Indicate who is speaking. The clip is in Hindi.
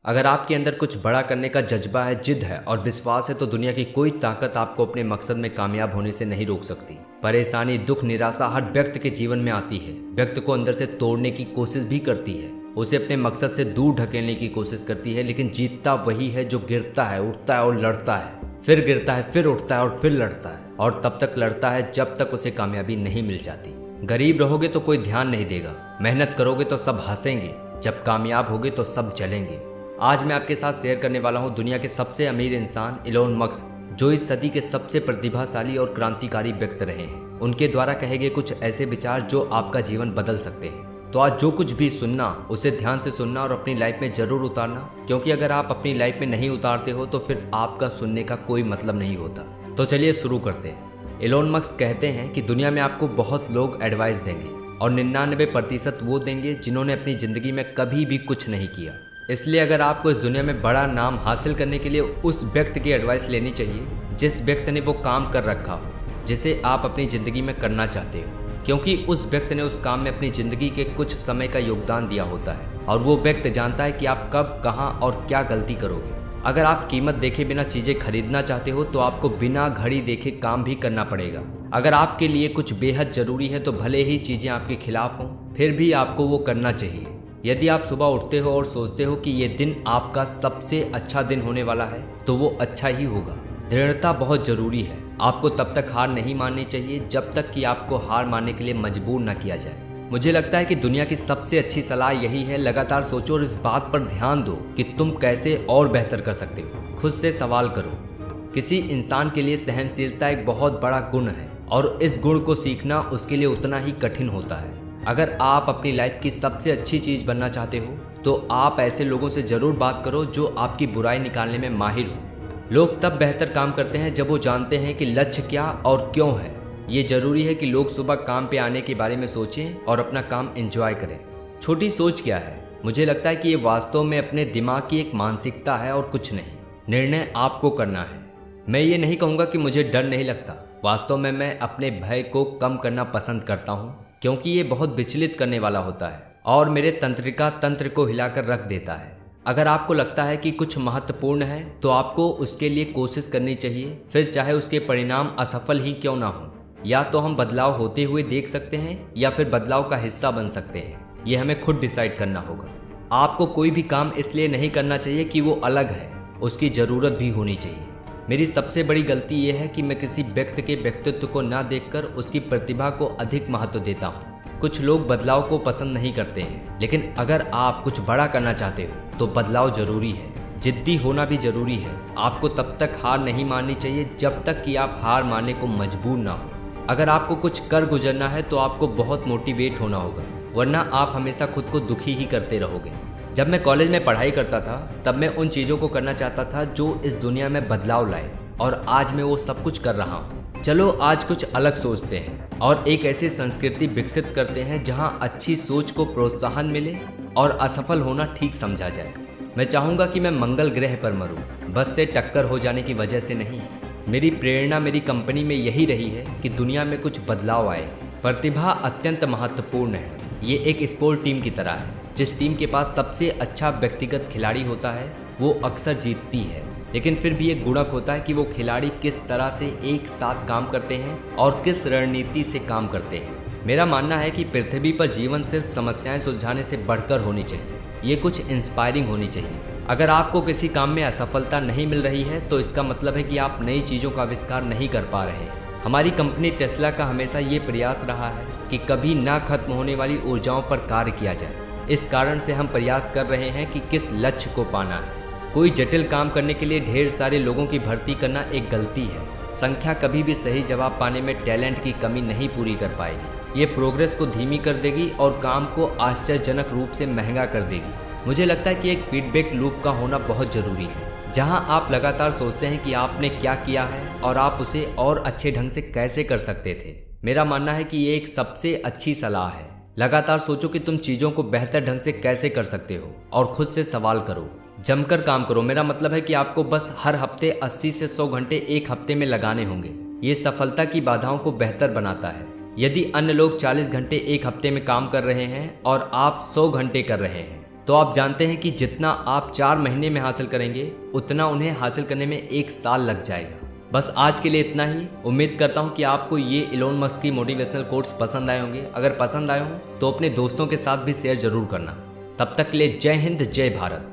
Speaker 1: अगर आपके अंदर कुछ बड़ा करने का जज्बा है, जिद है और विश्वास है तो दुनिया की कोई ताकत आपको अपने मकसद में कामयाब होने से नहीं रोक सकती। परेशानी, दुख, निराशा हर व्यक्ति के जीवन में आती है। व्यक्ति को अंदर से तोड़ने की कोशिश भी करती है, उसे अपने मकसद से दूर ढकेलने की कोशिश करती है, लेकिन जीतता वही है जो गिरता है, उठता है और लड़ता है, फिर गिरता है, फिर उठता है और फिर लड़ता है, और तब तक लड़ता है जब तक उसे कामयाबी नहीं मिल जाती। गरीब रहोगे तो कोई ध्यान नहीं देगा, मेहनत करोगे तो सब हंसेंगे, जब कामयाब होगे तो सब जलेंगे। आज मैं आपके साथ शेयर करने वाला हूँ दुनिया के सबसे अमीर इंसान इलोन मस्क, जो इस सदी के सबसे प्रतिभाशाली और क्रांतिकारी व्यक्ति रहे हैं। उनके द्वारा कहे गए कुछ ऐसे विचार जो आपका जीवन बदल सकते हैं। तो आज जो कुछ भी सुनना उसे ध्यान से सुनना और अपनी लाइफ में जरूर उतारना, क्योंकि अगर आप अपनी लाइफ में नहीं उतारते हो तो फिर आपका सुनने का कोई मतलब नहीं होता। तो चलिए शुरू करते हैं। इलोन मस्क कहते हैं कि दुनिया में आपको बहुत लोग एडवाइस देंगे और 99% वो देंगे जिन्होंने अपनी ज़िंदगी में कभी भी कुछ नहीं किया। इसलिए अगर आपको इस दुनिया में बड़ा नाम हासिल करने के लिए उस व्यक्ति की एडवाइस लेनी चाहिए जिस व्यक्ति ने वो काम कर रखा हो जिसे आप अपनी ज़िंदगी में करना चाहते हो, क्योंकि उस व्यक्ति ने उस काम में अपनी ज़िंदगी के कुछ समय का योगदान दिया होता है और वो व्यक्ति जानता है कि आप कब, कहाँ और क्या गलती करोगे। अगर आप कीमत देखे बिना चीज़ें खरीदना चाहते हो तो आपको बिना घड़ी देखे काम भी करना पड़ेगा। अगर आपके लिए कुछ बेहद ज़रूरी है तो भले ही चीज़ें आपके खिलाफ हों, फिर भी आपको वो करना चाहिए। यदि आप सुबह उठते हो और सोचते हो कि ये दिन आपका सबसे अच्छा दिन होने वाला है तो वो अच्छा ही होगा। दृढ़ता बहुत ज़रूरी है। आपको तब तक हार नहीं माननी चाहिए जब तक कि आपको हार मानने के लिए मजबूर ना किया जाए। मुझे लगता है कि दुनिया की सबसे अच्छी सलाह यही है, लगातार सोचो और इस बात पर ध्यान दो कि तुम कैसे और बेहतर कर सकते हो। खुद से सवाल करो। किसी इंसान के लिए सहनशीलता एक बहुत बड़ा गुण है और इस गुण को सीखना उसके लिए उतना ही कठिन होता है। अगर आप अपनी लाइफ की सबसे अच्छी चीज़ बनना चाहते हो तो आप ऐसे लोगों से ज़रूर बात करो जो आपकी बुराई निकालने में माहिर हो। लोग तब बेहतर काम करते हैं जब वो जानते हैं कि लक्ष्य क्या और क्यों है। ये ज़रूरी है कि लोग सुबह काम पे आने के बारे में सोचें और अपना काम एंजॉय करें। छोटी सोच क्या है? मुझे लगता है कि ये वास्तव में अपने दिमाग की एक मानसिकता है और कुछ नहीं। निर्णय आपको करना है। मैं ये नहीं कहूँगा कि मुझे डर नहीं लगता। वास्तव में मैं अपने भय को कम करना पसंद करता हूँ, क्योंकि ये बहुत विचलित करने वाला होता है और मेरे तंत्रिका तंत्र को हिलाकर रख देता है। अगर आपको लगता है कि कुछ महत्वपूर्ण है तो आपको उसके लिए कोशिश करनी चाहिए, फिर चाहे उसके परिणाम असफल ही क्यों ना हो। या तो हम बदलाव होते हुए देख सकते हैं या फिर बदलाव का हिस्सा बन सकते हैं। ये हमें खुद डिसाइड करना होगा। आपको कोई भी काम इसलिए नहीं करना चाहिए कि वो अलग है, उसकी ज़रूरत भी होनी चाहिए। मेरी सबसे बड़ी गलती यह है कि मैं किसी व्यक्ति के व्यक्तित्व को ना देखकर उसकी प्रतिभा को अधिक महत्व देता हूँ। कुछ लोग बदलाव को पसंद नहीं करते हैं, लेकिन अगर आप कुछ बड़ा करना चाहते हो तो बदलाव जरूरी है। जिद्दी होना भी जरूरी है। आपको तब तक हार नहीं माननी चाहिए जब तक कि आप हार मानने को मजबूर ना हो। अगर आपको कुछ कर गुजरना है तो आपको बहुत मोटिवेट होना होगा, वरना आप हमेशा खुद को दुखी ही करते रहोगे। जब मैं कॉलेज में पढ़ाई करता था तब मैं उन चीज़ों को करना चाहता था जो इस दुनिया में बदलाव लाए, और आज मैं वो सब कुछ कर रहा हूँ। चलो आज कुछ अलग सोचते हैं और एक ऐसी संस्कृति विकसित करते हैं जहाँ अच्छी सोच को प्रोत्साहन मिले और असफल होना ठीक समझा जाए। मैं चाहूँगा कि मैं मंगल ग्रह पर मरूँ, बस से टक्कर हो जाने की वजह से नहीं। मेरी प्रेरणा मेरी कंपनी में यही रही है कि दुनिया में कुछ बदलाव आए। प्रतिभा अत्यंत महत्वपूर्ण है। ये एक स्पोर्ट टीम की तरह है। जिस टीम के पास सबसे अच्छा व्यक्तिगत खिलाड़ी होता है वो अक्सर जीतती है, लेकिन फिर भी एक गुणक होता है कि वो खिलाड़ी किस तरह से एक साथ काम करते हैं और किस रणनीति से काम करते हैं। मेरा मानना है कि पृथ्वी पर जीवन सिर्फ समस्याएं सुलझाने से बढ़कर होनी चाहिए। ये कुछ इंस्पायरिंग होनी चाहिए। अगर आपको किसी काम में असफलता नहीं मिल रही है तो इसका मतलब है कि आप नई चीज़ों का आविष्कार नहीं कर पा रहे हैं। हमारी कंपनी टेस्ला का हमेशा ये प्रयास रहा है कि कभी ना खत्म होने वाली ऊर्जाओं पर कार्य किया जाए। इस कारण से हम प्रयास कर रहे हैं कि किस लक्ष्य को पाना है। कोई जटिल काम करने के लिए ढेर सारे लोगों की भर्ती करना एक गलती है। संख्या कभी भी सही जवाब पाने में टैलेंट की कमी नहीं पूरी कर पाएगी। ये प्रोग्रेस को धीमी कर देगी और काम को आश्चर्यजनक रूप से महंगा कर देगी। मुझे लगता है कि एक फीडबैक लूप का होना बहुत ज़रूरी है, जहां आप लगातार सोचते हैं कि आपने क्या किया है और आप उसे और अच्छे ढंग से कैसे कर सकते थे। मेरा मानना है कि ये एक सबसे अच्छी सलाह है। लगातार सोचो कि तुम चीज़ों को बेहतर ढंग से कैसे कर सकते हो और खुद से सवाल करो। जमकर काम करो। मेरा मतलब है कि आपको बस हर हफ्ते 80 से 100 घंटे एक हफ्ते में लगाने होंगे। ये सफलता की बाधाओं को बेहतर बनाता है। यदि अन्य लोग 40 घंटे एक हफ्ते में काम कर रहे हैं और आप 100 घंटे कर रहे हैं तो आप जानते हैं कि जितना आप 4 महीने में हासिल करेंगे उतना उन्हें हासिल करने में 1 साल लग जाएगा। बस आज के लिए इतना ही। उम्मीद करता हूँ कि आपको ये इलोन मस्क की मोटिवेशनल कोट्स पसंद आए होंगे। अगर पसंद आए हों तो अपने दोस्तों के साथ भी शेयर जरूर करना। तब तक के लिए जय हिंद, जय भारत।